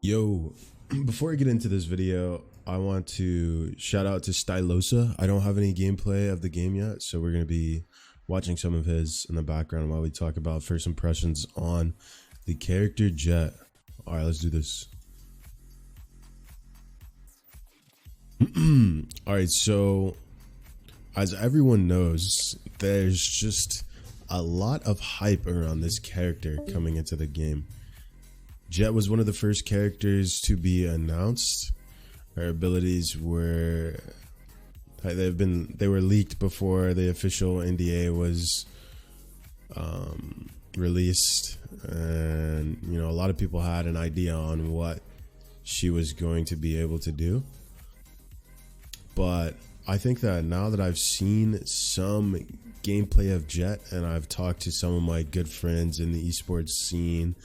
Yo, before I get into this video, I want to shout out to Stylosa. I don't have any gameplay of the game yet, so we're going to be watching some of his in the background while we talk about first impressions on the character Jett. All right, let's do this. All right, so as everyone knows, there's just a lot of hype around this character coming into the game. Jett was one of the first characters to be announced. Her abilities were they were leaked before the official NDA was released, and a lot of people had an idea on what she was going to be able to do. But I think that now that I've seen some gameplay of Jett, and I've talked to some of my good friends in the esports scene,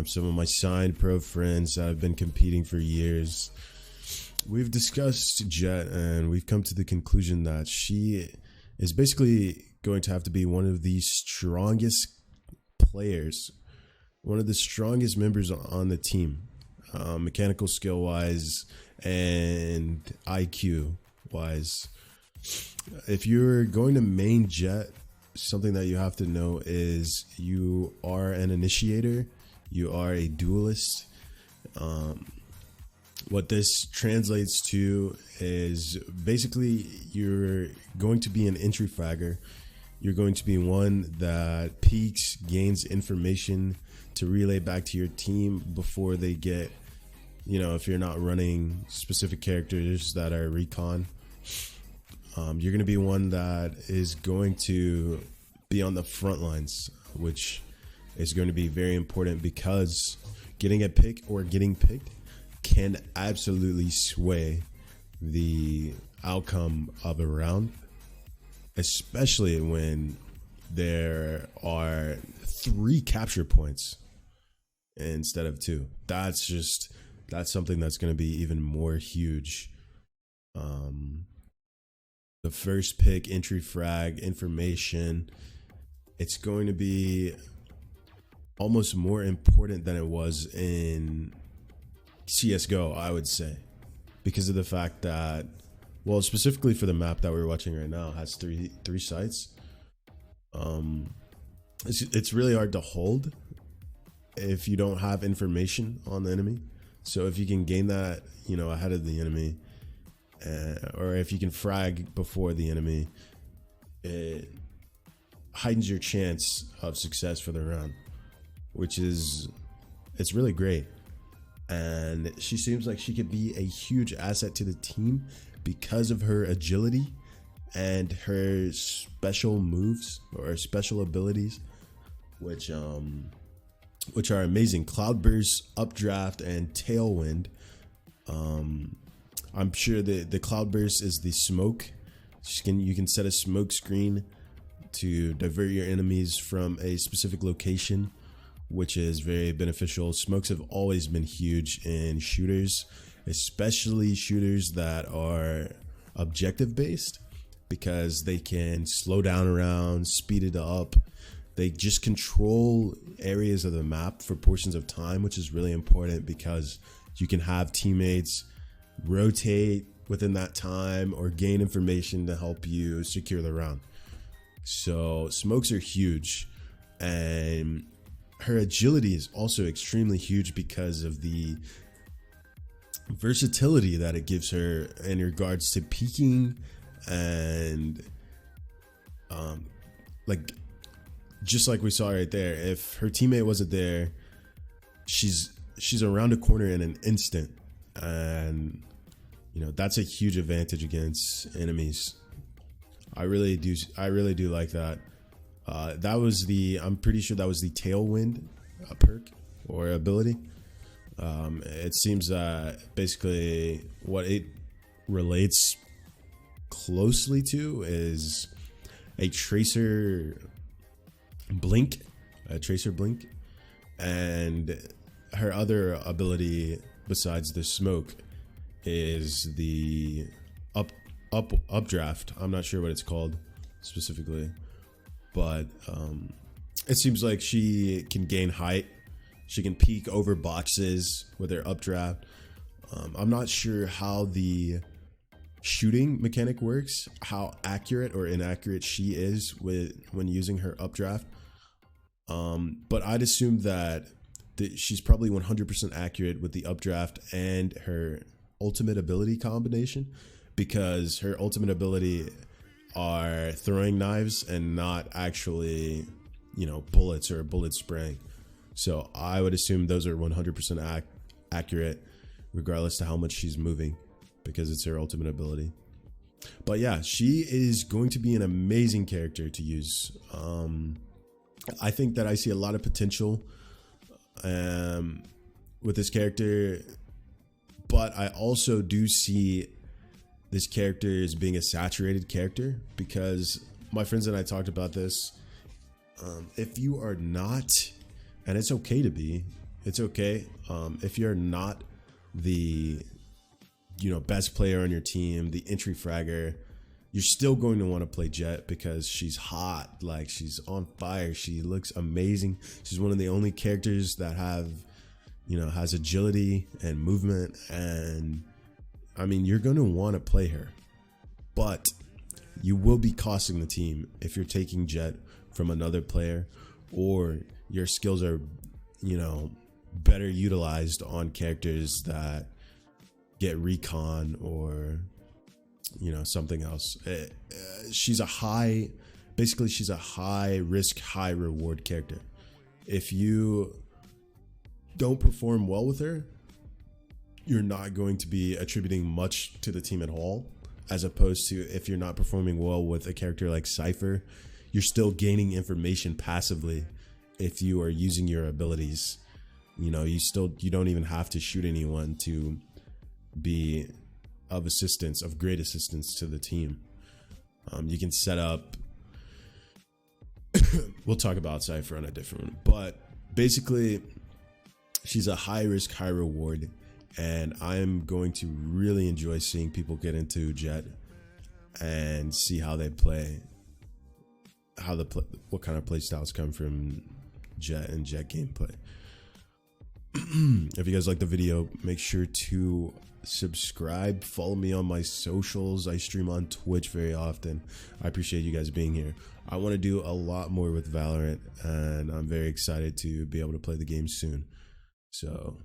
some of my signed pro friends that have been competing for years, we've discussed Jett, and we've come to the conclusion that she is basically going to have to be one of the strongest players, one of the strongest members on the team, mechanical skill wise and IQ wise. If you're going to main Jett, something that you have to know is you are an initiator, you are a duelist. What this translates to is basically you're going to be an entry fragger. You're going to be one that peeks, gains information to relay back to your team before they get, if you're not running specific characters that are recon. You're going to be one that is going to be on the front lines, which is going to be very important because getting a pick or getting picked can absolutely sway the outcome of a round, especially when there are 3 capture points instead of 2. That's something that's going to be even more huge. The first pick, entry frag, information, it's going to be almost more important than it was in CSGO, I would say, because of the fact that, well, specifically for the map that we're watching right now, has three sites. It's really hard to hold if you don't have information on the enemy. So if you can gain that, ahead of the enemy, or if you can frag before the enemy, it heightens your chance of success for the round, it's really great. And she seems like she could be a huge asset to the team because of her agility and her special moves or special abilities, which are amazing. Cloudburst, Updraft, and Tailwind. I'm sure the Cloudburst is the smoke. You can set a smoke screen to divert your enemies from a specific location, which is very beneficial. Smokes have always been huge in shooters, especially shooters that are objective based, because they can slow down a round, speed it up. They just control areas of the map for portions of time, which is really important because you can have teammates rotate within that time or gain information to help you secure the round. So smokes are huge, and her agility is also extremely huge because of the versatility that it gives her in regards to peeking and just like we saw right there. If her teammate wasn't there, she's around a corner in an instant, and that's a huge advantage against enemies. I really do like that. I'm pretty sure that was the Tailwind perk or ability. It seems that basically what it relates closely to is a tracer blink, and her other ability besides the smoke is the updraft. I'm not sure what it's called specifically, but it seems like she can gain height. She can peek over boxes with her updraft. I'm not sure how the shooting mechanic works, how accurate or inaccurate she is when using her updraft. But I'd assume that she's probably 100% accurate with the updraft and her ultimate ability combination, because her ultimate ability are throwing knives and not actually, bullets or bullet spraying. So I would assume those are 100% accurate, regardless to how much she's moving, because it's her ultimate ability. But yeah, she is going to be an amazing character to use. I think that I see a lot of potential with this character, but I also do see this character as being a saturated character, because my friends and I talked about this. If you are not, and it's okay to be, it's okay. If you're not the best player on your team, the entry fragger, you're still going to want to play Jett, because she's hot. Like, she's on fire. She looks amazing. She's one of the only characters that has agility and movement, and I mean, you're going to want to play her. But you will be costing the team if you're taking Jett from another player, or your skills are better utilized on characters that get recon or something else. She's a high risk, high reward character. If you don't perform well with her, you're not going to be attributing much to the team at all, as opposed to if you're not performing well with a character like Cypher, you're still gaining information passively. If you are using your abilities, you don't even have to shoot anyone to be of great assistance to the team. You can set up we'll talk about Cypher on a different one, but basically she's a high risk, high reward, and I'm going to really enjoy seeing people get into Jett and see how they play, what kind of play styles come from Jett and Jett gameplay. If you guys like the video, make sure to subscribe, follow me on my socials. I stream on Twitch very often. I appreciate you guys being here. I want to do a lot more with Valorant, and I'm very excited to be able to play the game soon. So